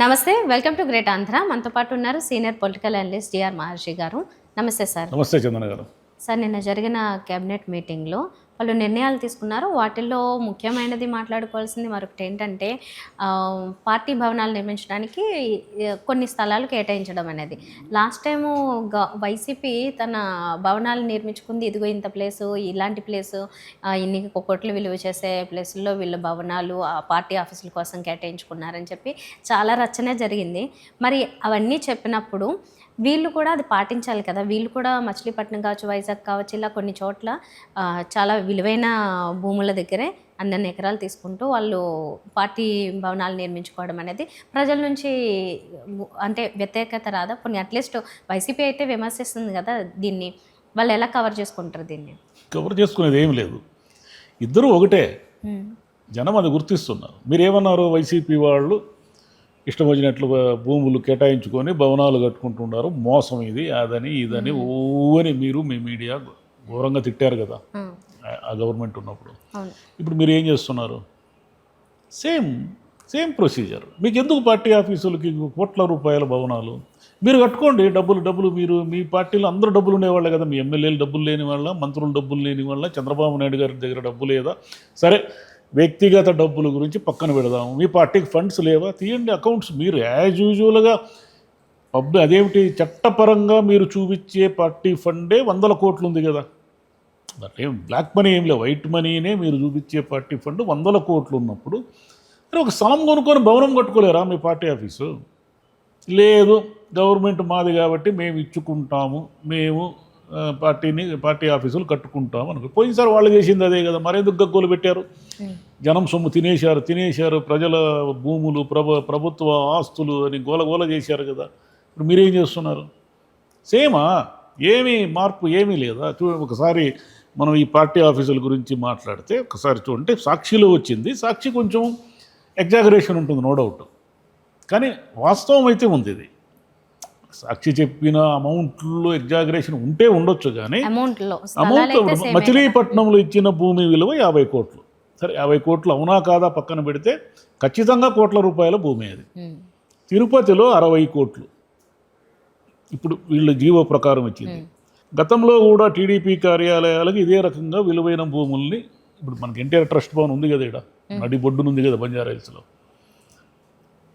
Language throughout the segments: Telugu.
నమస్తే, వెల్కమ్ టు గ్రేట్ ఆంధ్ర. మనతో పాటు ఉన్నారు సీనియర్ పొలిటికల్ అనలిస్ట్ జిఆర్ మహర్షి గారు. నమస్తే సార్. నమస్తే చందన గారు. సార్, నిన్న జరిగిన క్యాబినెట్ మీటింగ్లో వాళ్ళు నిర్ణయాలు తీసుకున్నారు. వాటిల్లో ముఖ్యమైనది మాట్లాడుకోవాల్సింది మరొకటి ఏంటంటే పార్టీ భవనాలు నిర్మించడానికి కొన్ని స్థలాలు కేటాయించడం అనేది. లాస్ట్ టైము వైసీపీ తన భవనాలు నిర్మించుకుంది, ఇదిగో ఇంత ప్లేసు, ఇలాంటి ప్లేసు, ఇన్ని కోట్లు విలువ చేసే ప్లేసుల్లో వీళ్ళ భవనాలు పార్టీ ఆఫీసుల కోసం కేటాయించుకున్నారని చెప్పి చాలా రచనే జరిగింది. మరి అవన్నీ చెప్పినప్పుడు వీళ్ళు కూడా అది పాటించాలి కదా. వీళ్ళు కూడా మచిలీపట్నం కావచ్చు, వైజాగ్ కావచ్చు, ఇలా కొన్ని చోట్ల చాలా విలువైన భూముల దగ్గరే అన్నన్ని ఎకరాలు తీసుకుంటూ వాళ్ళు పార్టీ భవనాలు నిర్మించుకోవడం అనేది ప్రజల నుంచి అంటే వ్యతిరేకత రాదా? కొన్ని అట్లీస్ట్ వైసీపీ అయితే విమర్శిస్తుంది కదా, దీన్ని వాళ్ళు ఎలా కవర్ చేసుకుంటారు? దీన్ని కవర్ చేసుకునేది ఏం లేదు, ఇద్దరు ఒకటే. జనం అది గుర్తిస్తున్నారు. మీరేమన్నారు, వైసీపీ వాళ్ళు ఇష్టం వచ్చినట్లు భూములు కేటాయించుకొని భవనాలు కట్టుకుంటున్నారు, మోసం ఇది, అదని ఇదని ఓని మీరు మీ మీడియా ఘోరంగా తిట్టారు కదా ఆ గవర్నమెంట్ ఉన్నప్పుడు. ఇప్పుడు మీరు ఏం చేస్తున్నారు? Same procedure. మీకు ఎందుకు పార్టీ ఆఫీసులకి కోట్ల రూపాయల భవనాలు? మీరు కట్టుకోండి, డబ్బులు మీరు మీ పార్టీలో అందరూ డబ్బులు ఉండేవాళ్ళే కదా. మీ ఎమ్మెల్యేలు డబ్బులు లేని వాళ్ళ, మంత్రులు డబ్బులు లేని వాళ్ళ, చంద్రబాబు నాయుడు గారి దగ్గర డబ్బు లేదా? సరే, వ్యక్తిగత డబ్బుల గురించి పక్కన పెడదాము. మీ పార్టీకి ఫండ్స్ లేవా? తీయండి అకౌంట్స్. మీరు యాజ్ యూజువల్గా అదేమిటి, చట్టపరంగా మీరు చూపించే పార్టీ ఫండే 100 కోట్లు ఉంది కదా. ఏం బ్లాక్ మనీ ఏం లేవు, వైట్ మనీనే మీరు చూపించే పార్టీ ఫండ్ 100 కోట్లు ఉన్నప్పుడు మరి ఒక స్థలం కొనుక్కొని భవనం కట్టుకోలేరా మీ పార్టీ ఆఫీసు? లేదు, గవర్నమెంట్ మాది కాబట్టి మేము ఇచ్చుకుంటాము, మేము పార్టీ ఆఫీసులు కట్టుకుంటాం అనుకో. పోయినసారి వాళ్ళు చేసింది అదే కదా, మరెందుకు గగ్గోలు పెట్టారు? జనం సొమ్ము తినేశారు, ప్రజల భూములు, ప్రభుత్వ ఆస్తులు అని గోల చేశారు కదా. ఇప్పుడు మీరేం చేస్తున్నారు? సేమా? ఏమీ మార్పు ఏమీ లేదా? ఒకసారి మనం ఈ పార్టీ ఆఫీసుల గురించి మాట్లాడితే ఒకసారి చూడండి, సాక్షిలో వచ్చింది. సాక్షి కొంచెం ఎగ్జాగరేషన్ ఉంటుంది, నో డౌట్, కానీ వాస్తవం అయితే ఉంది. ఇది సాక్షి చెప్పిన అమౌంట్లో ఎగ్జాగరేషన్ ఉంటే ఉండొచ్చు, కానీ అమౌంట్ మచిలీపట్నంలో ఇచ్చిన భూమి విలువ 50 కోట్లు. సరే, 50 కోట్లు అవునా కాదా పక్కన పెడితే ఖచ్చితంగా కోట్ల రూపాయల భూమి అది. తిరుపతిలో 60 కోట్లు ఇప్పుడు వీళ్ళు జీవో ప్రకారం వచ్చింది. గతంలో కూడా టీడీపీ కార్యాలయాలకు ఇదే రకంగా విలువైన భూముల్ని, ఇప్పుడు మనకి ఎన్టీఆర్ ట్రస్ట్ భవన్ ఉంది కదా, ఇక్కడ నడి బొడ్డునుంది కదా బంజారాహిల్స్లో,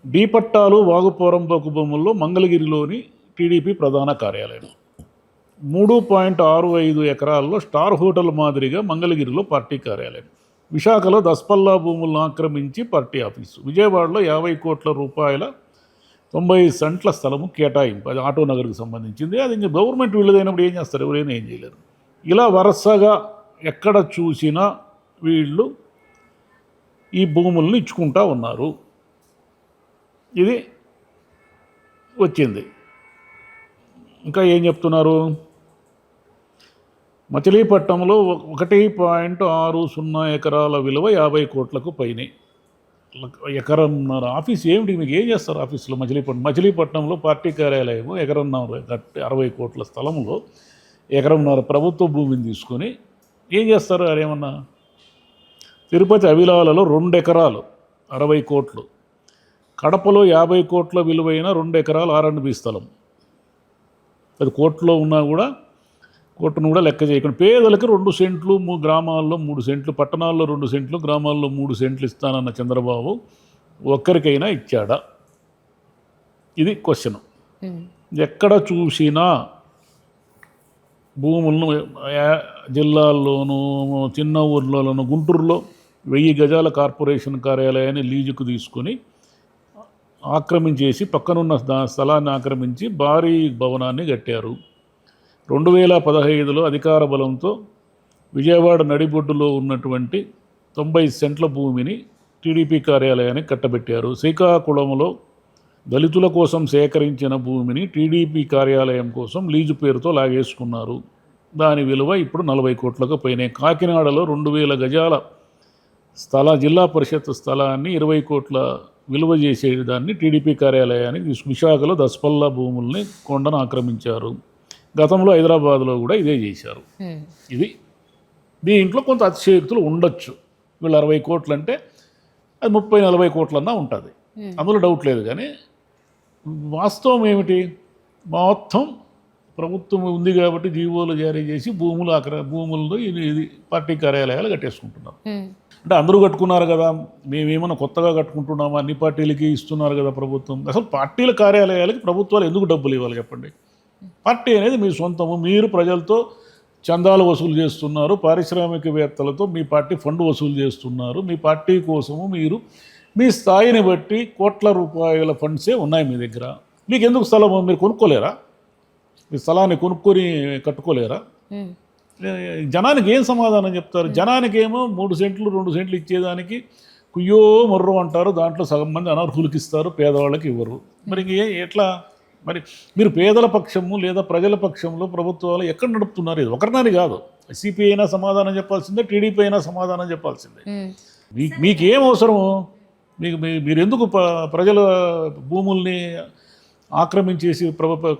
డి పట్టాలు వాగుపోరంపోకు భూముల్లో మంగళగిరిలోని టీడీపీ ప్రధాన కార్యాలయం 3.65 ఎకరాల్లో స్టార్ హోటల్ మాదిరిగా మంగళగిరిలో పార్టీ కార్యాలయం, విశాఖలో దస్పల్లా భూములను ఆక్రమించి పార్టీ ఆఫీసు, విజయవాడలో 50 కోట్ల రూపాయల 90 సెంట్ల స్థలము కేటాయింపు, అది ఆటో నగర్కి సంబంధించింది. అది ఇంకా గవర్నమెంట్ వీళ్ళదైనప్పుడు ఏం చేస్తారు? ఎవరైనా ఏం చేయలేరు. ఇలా వరుసగా ఎక్కడ చూసినా వీళ్ళు ఈ భూములను ఇచ్చుకుంటా ఉన్నారు. ఇది వచ్చింది. ఇంకా ఏం చెప్తున్నారు? మచిలీపట్నంలో 1.60 ఎకరాల విలువ 50 కోట్లకు పైన. ఎకరన్నర ఆఫీస్ ఏమిటి? మీకు ఏం చేస్తారు ఆఫీసులో? మచిలీపట్నంలో పార్టీ కార్యాలయం ఎకరన్నర 60 కోట్ల స్థలంలో ఎకరన్నర ప్రభుత్వ భూమిని తీసుకొని ఏం చేస్తారు? అదేమన్నా తిరుపతి అవిలాలలో 2 ఎకరాలు 60 కోట్లు, కడపలో 50 కోట్ల విలువైన 2 ఎకరాలు R&B స్థలం. అది కోర్టులో ఉన్నా కూడా కోర్టును కూడా లెక్క చేయకుండా పేదలకు 2 సెంట్లు, గ్రామాల్లో 3 సెంట్లు, పట్టణాల్లో 2 సెంట్లు, గ్రామాల్లో 3 సెంట్లు ఇస్తానన్న చంద్రబాబు ఒక్కరికైనా ఇచ్చాడా? ఇది క్వశ్చన్. ఎక్కడ చూసినా భూములను జిల్లాల్లోనూ, చిన్న ఊర్లలోనూ, గుంటూరులో 1000 గజాల కార్పొరేషన్ కార్యాలయాన్ని లీజుకు తీసుకొని ఆక్రమించేసి పక్కనున్న స్థలాన్ని ఆక్రమించి భారీ భవనాన్ని కట్టారు. 2015లో అధికార బలంతో విజయవాడ నడిబొడ్డులో ఉన్నటువంటి 90 సెంట్ల భూమిని టీడీపీ కార్యాలయానికి కట్టబెట్టారు. శ్రీకాకుళంలో దళితుల కోసం సేకరించిన భూమిని టీడీపీ కార్యాలయం కోసం లీజు పేరుతో లాగేసుకున్నారు. దాని విలువ ఇప్పుడు 40 కోట్లకు పైనే. కాకినాడలో 2000 గజాల జిల్లా పరిషత్ స్థలాన్ని 20 కోట్ల విలువ చేసేదాన్ని టీడీపీ కార్యాలయానికి విశాఖలో దస్పల్లా భూముల్ని కొండను ఆక్రమించారు. గతంలో హైదరాబాద్లో కూడా ఇదే చేశారు. ఇది దీంట్లో కొంత అతిశయోక్తులు ఉండొచ్చు. వీళ్ళు 60 కోట్లు అంటే అది 30-40 కోట్లన్నా ఉంటుంది, అందులో డౌట్ లేదు. కానీ వాస్తవం ఏమిటి? మొత్తం ప్రభుత్వం ఉంది కాబట్టి జీవోలు జారీ చేసి భూముల్లో ఇది పార్టీ కార్యాలయాలు కట్టేసుకుంటున్నారు. అంటే అందరూ కట్టుకున్నారు కదా, మేమేమన్నా కొత్తగా కట్టుకుంటున్నామా? అన్ని పార్టీలకి ఇస్తున్నారు కదా ప్రభుత్వం. అసలు పార్టీల కార్యాలయాలకి ప్రభుత్వాలు ఎందుకు డబ్బులు ఇవ్వాలి చెప్పండి? పార్టీ అనేది మీ సొంతము. మీరు ప్రజలతో చందాలు వసూలు చేస్తున్నారు, పారిశ్రామికవేత్తలతో మీ పార్టీ ఫండ్ వసూలు చేస్తున్నారు. మీ పార్టీ కోసము మీరు మీ స్థాయిని బట్టి కోట్ల రూపాయల ఫండ్సే ఉన్నాయి మీ దగ్గర. మీకు ఎందుకు స్థలం? మీరు కొనుక్కోలేరా? మీ స్థలాన్ని కొనుక్కొని కట్టుకోలేరా? జనానికి ఏం సమాధానం చెప్తారు? జనానికి ఏమో 3 సెంట్లు 2 సెంట్లు ఇచ్చేదానికి కుయ్యో మొర్రో అంటారు. దాంట్లో సగం మంది అనర్హులకి ఇస్తారు, పేదవాళ్ళకి ఇవ్వరు. మరి ఎట్లా? మరి మీరు పేదల పక్షము లేదా ప్రజల పక్షంలో ప్రభుత్వాలు ఎక్కడ నడుపుతున్నారు? ఇది ఒకరినని కాదు. వైసీపీ అయినా సమాధానం చెప్పాల్సిందే, టీడీపీ అయినా సమాధానం చెప్పాల్సిందే. మీకేం అవసరము? మీరు ఎందుకు ప్రజల భూముల్ని ఆక్రమించేసి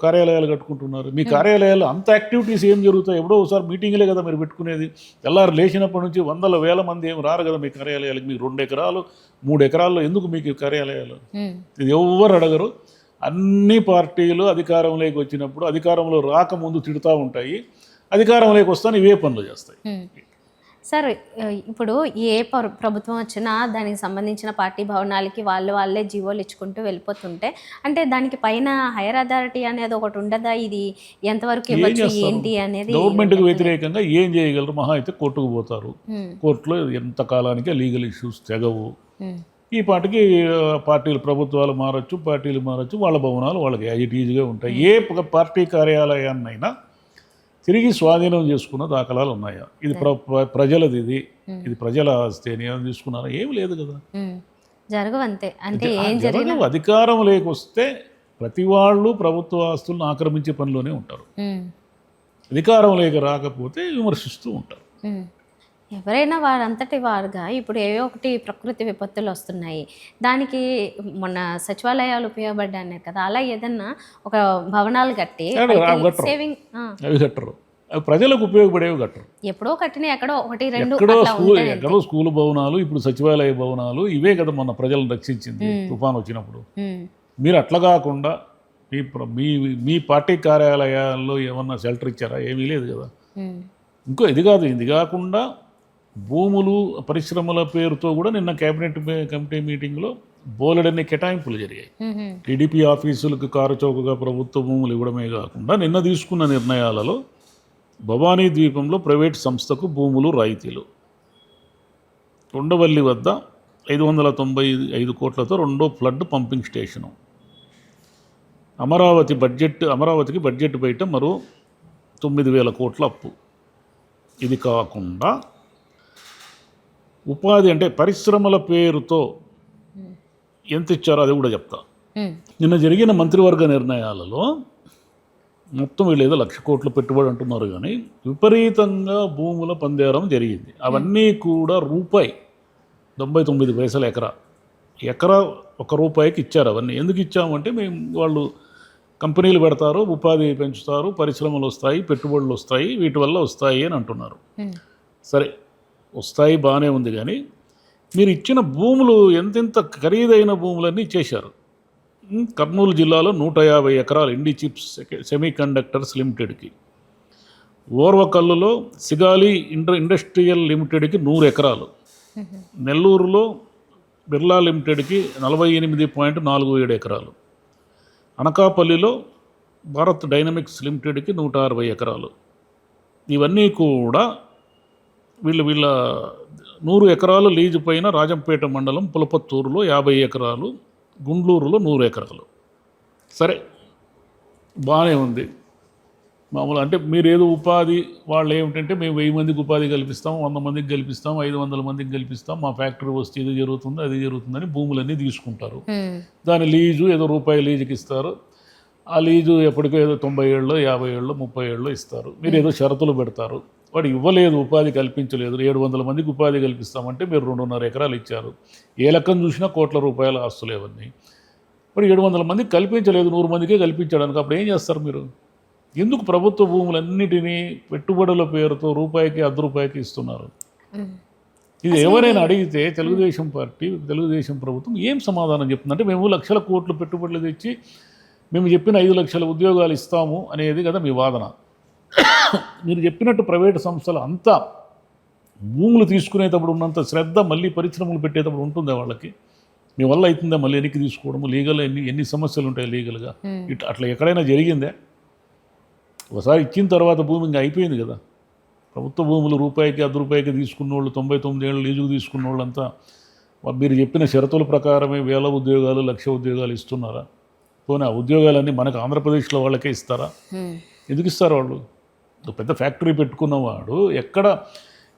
కార్యాలయాలు కట్టుకుంటున్నారు? మీ కార్యాలయాలు అంత యాక్టివిటీస్ ఏం జరుగుతాయి? ఎప్పుడో ఒకసారి మీటింగ్లే కదా మీరు పెట్టుకునేది. తెల్లారు లేచినప్పటి నుంచి వందల వేల మంది ఏం రారు కదా మీ కార్యాలయాలకు. మీకు 2 ఎకరాలు 3 ఎకరాల్లో ఎందుకు మీకు కార్యాలయాలు? ఇది ఎవరు అడగరు. అన్ని పార్టీలు అధికారంలోకి వచ్చినప్పుడు అధికారంలో రాకముందు తిడుతూ ఉంటాయి, అధికారంలోకి వస్తాను ఇవే పనులు చేస్తాయి. సార్, ఇప్పుడు ఏ ప్రభుత్వం వచ్చినా దానికి సంబంధించిన పార్టీ భవనాలకి వాళ్ళే జీవోలు ఇచ్చుకుంటూ వెళ్ళిపోతుంటే, అంటే దానికి పైన హైయర్ అథారిటీ అనేది ఒకటి ఉండదా? ఇది ఎంతవరకు ఇవ్వచ్చు ఏంటి అనేది? గవర్నమెంట్కి వ్యతిరేకంగా ఏం చేయగలరు? మహా అయితే కోర్టుకు పోతారు. కోర్టులో ఎంత కాలానికి లీగల్ ఇష్యూస్ తెగవు. ఈ పార్టీకి పార్టీలు ప్రభుత్వాలు మారచ్చు, పార్టీలు మారచ్చు, వాళ్ళ భవనాలు వాళ్ళకి యాజ్ ఇట్ ఈజ్గా ఉంటాయి. ఏ పార్టీ కార్యాలయాన్నైనా తిరిగి స్వాధీనం చేసుకున్న దాఖలాలు ఉన్నాయా? ఇది ప్రజలది, ఇది ప్రజల ఆస్తి అని ఏమైనా తీసుకున్నారా? ఏమి లేదు కదా. జరగవంతే. అంటే ఏం జరిగినా అధికారం లేకొస్తే ప్రతి వాళ్ళు ప్రభుత్వ ఆస్తులను ఆక్రమించే పనిలోనే ఉంటారు. అధికారం లేక రాకపోతే విమర్శిస్తూ ఉంటారు. ఎవరైనా వారంతటి వారుగా ఇప్పుడు ఏవో ఒకటి ప్రకృతి విపత్తులు వస్తున్నాయి, దానికి మొన్న సచివాలయాలు ఉపయోగపడ్డాయి కదా, అలా ఏదన్నా ఒక భవనాలు కట్టి సేవింగ్ అవి కట్టరు. అవి ప్రజలకు ఉపయోగపడేవి కట్టరు. ఎప్పుడో కట్టిన ఎక్కడో 1-2 ఎక్కడో స్కూల్ భవనాలు, ఇప్పుడు సచివాలయ భవనాలు, ఇవే కదా మన ప్రజలను రక్షించింది తుఫాను వచ్చినప్పుడు. మీరు అట్లా కాకుండా మీ పార్టీ కార్యాలయాల్లో ఏమన్నా షెల్టర్ ఇచ్చారా? ఏమీ లేదు కదా. ఇది కాకుండా భూములు పరిశ్రమల పేరుతో కూడా నిన్న కేబినెట్ కమిటీ మీటింగ్లో బోలెడన్ని కేటాయింపులు జరిగాయి. టీడీపీ ఆఫీసులకు కారుచౌకగా ప్రభుత్వ భూములు ఇవ్వడమే కాకుండా నిన్న తీసుకున్న నిర్ణయాలలో భవానీ ద్వీపంలో ప్రైవేట్ సంస్థకు భూములు రాయితీలు, ఉండవల్లి వద్ద 595 కోట్లతో 2వ ఫ్లడ్ పంపింగ్ స్టేషను, అమరావతికి బడ్జెట్ బయట మరో 9,000 కోట్ల అప్పు. ఇది కాకుండా ఉపాధి అంటే పరిశ్రమల పేరుతో ఎంత ఇచ్చారో అది కూడా చెప్తా. నిన్న జరిగిన మంత్రివర్గ నిర్ణయాలలో మొత్తం వీళ్ళు ఏదో 1,00,000 కోట్ల పెట్టుబడి అంటున్నారు, కానీ విపరీతంగా భూముల పందేరం జరిగింది. అవన్నీ కూడా రూపాయి 99 పైసలు ఎకరా ₹1 ఇచ్చారు. అవన్నీ ఎందుకు ఇచ్చామంటే వాళ్ళు కంపెనీలు పెడతారు, ఉపాధి పెంచుతారు, పరిశ్రమలు వస్తాయి, పెట్టుబడులు వస్తాయి, వీటి వల్ల వస్తాయి అని అంటున్నారు. సరే, వస్తాయి, బాగానే ఉంది. కానీ మీరు ఇచ్చిన భూములు ఎంతెంత ఖరీదైన భూములన్నీ ఇచ్చేశారు. కర్నూలు జిల్లాలో 150 ఎకరాలు ఇండి చిప్స్ సెమీ కండక్టర్స్ లిమిటెడ్కి, ఓర్వకల్లులో సిగాలి ఇండస్ట్రియల్ లిమిటెడ్కి 100 ఎకరాలు, నెల్లూరులో బిర్లా లిమిటెడ్కి 48.47 ఎకరాలు, అనకాపల్లిలో భారత్ డైనమిక్స్ లిమిటెడ్కి 160 ఎకరాలు. ఇవన్నీ కూడా వీళ్ళ 100 ఎకరాలు లీజు పైన రాజంపేట మండలం పులపత్తూరులో 50 ఎకరాలు, గుండ్లూరులో 100 ఎకరాలు. సరే, బాగానే ఉంది. మామూలు అంటే మీరు ఏదో ఉపాధి వాళ్ళు ఏమిటంటే మేము 1000 మందికి ఉపాధి కల్పిస్తాం, 100 మందికి కల్పిస్తాం, 500 మందికి కల్పిస్తాం, మా ఫ్యాక్టరీ వస్తే ఇది జరుగుతుంది అది జరుగుతుందని భూములన్నీ తీసుకుంటారు. దాని లీజు ఏదో రూపాయి లీజుకి ఇస్తారు. ఆ లీజు ఎప్పటికో ఏదో 90 ఏళ్ళు 50 ఏళ్ళు 30 ఏళ్ళు ఇస్తారు. మీరు ఏదో షరతులు పెడతారు. వాడు ఇవ్వలేదు, ఉపాధి కల్పించలేదు. 700 మందికి ఉపాధి కల్పిస్తామంటే మీరు 2.5 ఎకరాలు ఇచ్చారు. ఏ లెక్కను చూసినా కోట్ల రూపాయల ఆస్తులు ఇవన్నీ. మరి 700 మందికి కల్పించలేదు, 100 మందికే కల్పించడానికి అప్పుడు ఏం చేస్తారు మీరు? ఎందుకు ప్రభుత్వ భూములన్నిటినీ పెట్టుబడుల పేరుతో రూపాయికి ₹1 ఇస్తున్నారు? ఇది ఎవరైనా అడిగితే తెలుగుదేశం ప్రభుత్వం ఏం సమాధానం చెప్తుందంటే మేము 1,00,000 కోట్లు పెట్టుబడులు తెచ్చి మేము చెప్పిన 5 లక్షల ఉద్యోగాలు ఇస్తాము అనేది కదా మీ వాదన. మీరు చెప్పినట్టు ప్రైవేటు సంస్థలు అంతా భూములు తీసుకునేటప్పుడు ఉన్నంత శ్రద్ధ మళ్ళీ పరిశ్రమలు పెట్టేటప్పుడు ఉంటుందా వాళ్ళకి? మీ వల్ల అవుతుందా మళ్ళీ వెనక్కి తీసుకోవడము? లీగల్ ఎన్ని సమస్యలు ఉంటాయి లీగల్గా? అట్లా ఎక్కడైనా జరిగిందా? ఒకసారి ఇచ్చిన తర్వాత భూమి ఇంకా అయిపోయింది కదా. ప్రభుత్వ భూములు రూపాయికి ₹1 తీసుకున్న వాళ్ళు 99 ఏళ్ళు లీజుకు తీసుకున్న వాళ్ళంతా మీరు చెప్పిన షరతుల ప్రకారమే 1000 ఉద్యోగాలు 1,00,000 ఉద్యోగాలు ఇస్తున్నారా? పోనీ ఆ ఉద్యోగాలన్నీ మనకు ఆంధ్రప్రదేశ్లో వాళ్ళకే ఇస్తారా? ఎందుకు ఇస్తారు వాళ్ళు? పెద్ద ఫ్యాక్టరీ పెట్టుకున్నవాడు ఎక్కడ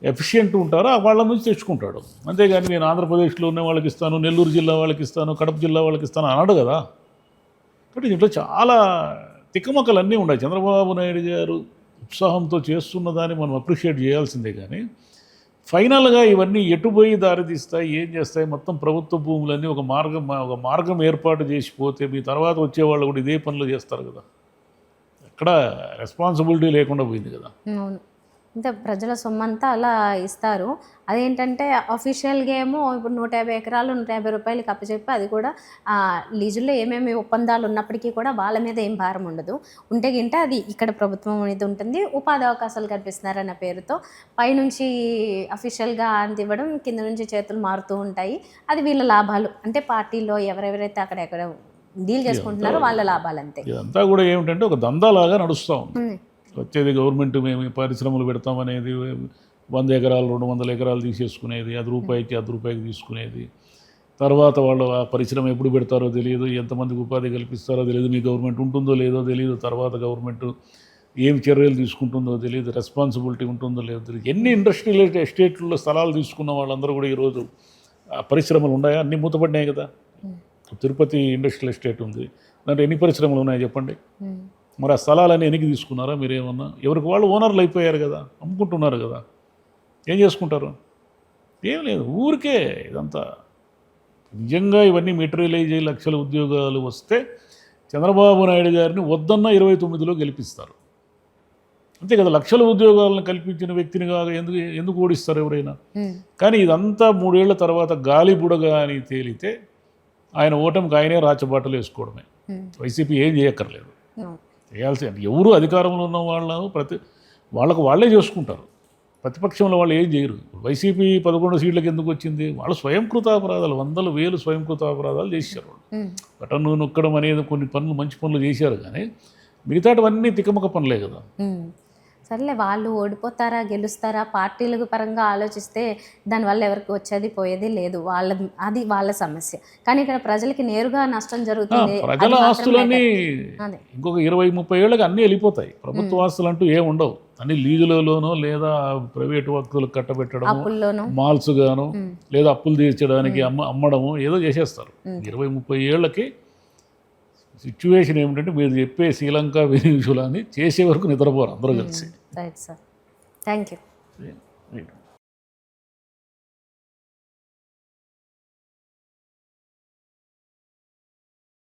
ఎఫిషియెంట్ ఉంటారో వాళ్ళ నుంచి తెచ్చుకుంటాడు. అంతేగాని నేను ఆంధ్రప్రదేశ్లో ఉన్న వాళ్ళకి ఇస్తాను, నెల్లూరు జిల్లా వాళ్ళకి ఇస్తాను, కడప జిల్లా వాళ్ళకి ఇస్తాను అన్నాడు కదా. కాబట్టి దీంట్లో చాలా తిక్కమక్కలు అన్నీ ఉన్నాయి. చంద్రబాబు నాయుడు గారు ఉత్సాహంతో చేస్తున్న దాన్ని మనం అప్రిషియేట్ చేయాల్సిందే. కానీ ఫైనల్గా ఇవన్నీ ఎటుపోయి దారితీస్తాయి, ఏం చేస్తాయి? మొత్తం ప్రభుత్వ భూములన్నీ ఒక మార్గం ఏర్పాటు చేసిపోతే మీ తర్వాత వచ్చేవాళ్ళు కూడా ఇదే పనులు చేస్తారు కదా. ఎక్కడ రెస్పాన్సిబిలిటీ లేకుండా పోయింది కదా. అవును, అంటే ప్రజల సొమ్మంతా అలా ఇస్తారు. అదేంటంటే అఫీషియల్గా ఏమో ఇప్పుడు 150 ఎకరాలు ₹150 అప్పచెప్పి, అది కూడా లీజుల్లో ఏమేమి ఒప్పందాలు ఉన్నప్పటికీ కూడా వాళ్ళ మీద ఏం భారం ఉండదు. ఉంటే గింటే అది ఇక్కడ ప్రభుత్వం అనేది ఉంటుంది. ఉపాధి అవకాశాలు కల్పిస్తున్నారన్న పేరుతో పైనుంచి అఫీషియల్గా అంత ఇవ్వడం, కింద నుంచి చేతులు మారుతూ ఉంటాయి. అది వీళ్ళ లాభాలు. అంటే పార్టీలో ఎవరెవరైతే అక్కడెక్కడ డీల్ చేసుకుంటున్నారో వాళ్ళ లాభాలు అంతే. ఇదంతా కూడా ఏమిటంటే ఒక దందాలాగా నడుస్తూ ఉంది. వచ్చేది గవర్నమెంట్ మేము పరిశ్రమలు పెడతామనేది 100 ఎకరాలు 200 ఎకరాలు తీసేసుకునేది, ₹1 తీసుకునేది. తర్వాత వాళ్ళు ఆ పరిశ్రమ ఎప్పుడు పెడతారో తెలియదు, ఎంతమందికి ఉపాధి కల్పిస్తారో తెలియదు, మీ గవర్నమెంట్ ఉంటుందో లేదో తెలియదు, తర్వాత గవర్నమెంట్ ఏం చర్యలు తీసుకుంటుందో తెలియదు, రెస్పాన్సిబిలిటీ ఉంటుందో లేదో తెలియదు. ఎన్ని ఇండస్ట్రియల్ ఎస్టేట్లలో స్థలాలు తీసుకున్న వాళ్ళందరూ కూడా ఈరోజు పరిశ్రమలు ఉన్నాయా? అన్నీ మూతపడినాయి కదా. తిరుపతి ఇండస్ట్రియల్ ఎస్టేట్ ఉంది, దాంట్లో ఎన్ని పరిశ్రమలు ఉన్నాయో చెప్పండి. మరి ఆ స్థలాలన్నీ వెనక్కి తీసుకున్నారా మీరేమన్నా? ఎవరికి వాళ్ళు ఓనర్లు అయిపోయారు కదా, అమ్ముకుంటున్నారు కదా. ఏం చేసుకుంటారు? ఏం లేదు, ఊరికే ఇదంతా. నిజంగా ఇవన్నీ మెటీరియలైజ్ అయ్యి 1,00,000 ఉద్యోగాలు వస్తే చంద్రబాబు నాయుడు గారిని వద్దన్న 29లో గెలిపిస్తారు. అంతే కదా. 1,00,000 ఉద్యోగాలను కల్పించిన వ్యక్తిని కాగా ఎందుకు ఓడిస్తారు ఎవరైనా? కానీ ఇదంతా 3 ఏళ్ల తర్వాత గాలి బుడగా అని తేలితే ఆయన ఓటమికి ఆయనే రాచబాటలు వేసుకోవడమే. వైసీపీ ఏం చేయక్కర్లేదు. చేయాల్సి అంటే ఎవరు అధికారంలో ఉన్న వాళ్ళకు వాళ్ళే చేసుకుంటారు. ప్రతిపక్షంలో వాళ్ళు ఏం చేయరు. వైసీపీ 11 సీట్లకు ఎందుకు వచ్చింది? వాళ్ళు స్వయంకృతాపరాధాలు, 100,000 స్వయంకృతాపరాధాలు చేశారు. వాళ్ళు బటన్ నొక్కడం అనేది కొన్ని పనులు మంచి పనులు చేశారు, కానీ మిగతావన్నీ తికమక పనులే కదా. సర్లే, వాళ్ళు ఓడిపోతారా గెలుస్తారా పార్టీలకు పరంగా ఆలోచిస్తే దానివల్ల ఎవరికి వచ్చేది పోయేది లేదు. అది వాళ్ళ సమస్య. కానీ ఇక్కడ ప్రజలకి నేరుగా నష్టం జరుగుతుంది. ప్రజల ఆస్తులన్నీ ఇంకొక 20-30 ఏళ్ళకి అన్నీ వెళ్ళిపోతాయి. ప్రభుత్వ ఆస్తులు అంటూ ఏమి ఉండవు. అన్ని లీజులలోనో లేదా ప్రైవేటు వ్యక్తులకు కట్టబెట్టడం, మాల్స్ గాను లేదా అప్పులు తీర్చడానికి అమ్మడము ఏదో చేసేస్తారు. 20-30 ఏళ్ళకి సిచ్యువేషన్ ఏమిటంటే మీరు చెప్పే శ్రీలంక వెనిజులా అని చేసే వరకు నిద్రపోరు అందరూ కలిసి. Right sir, thank you.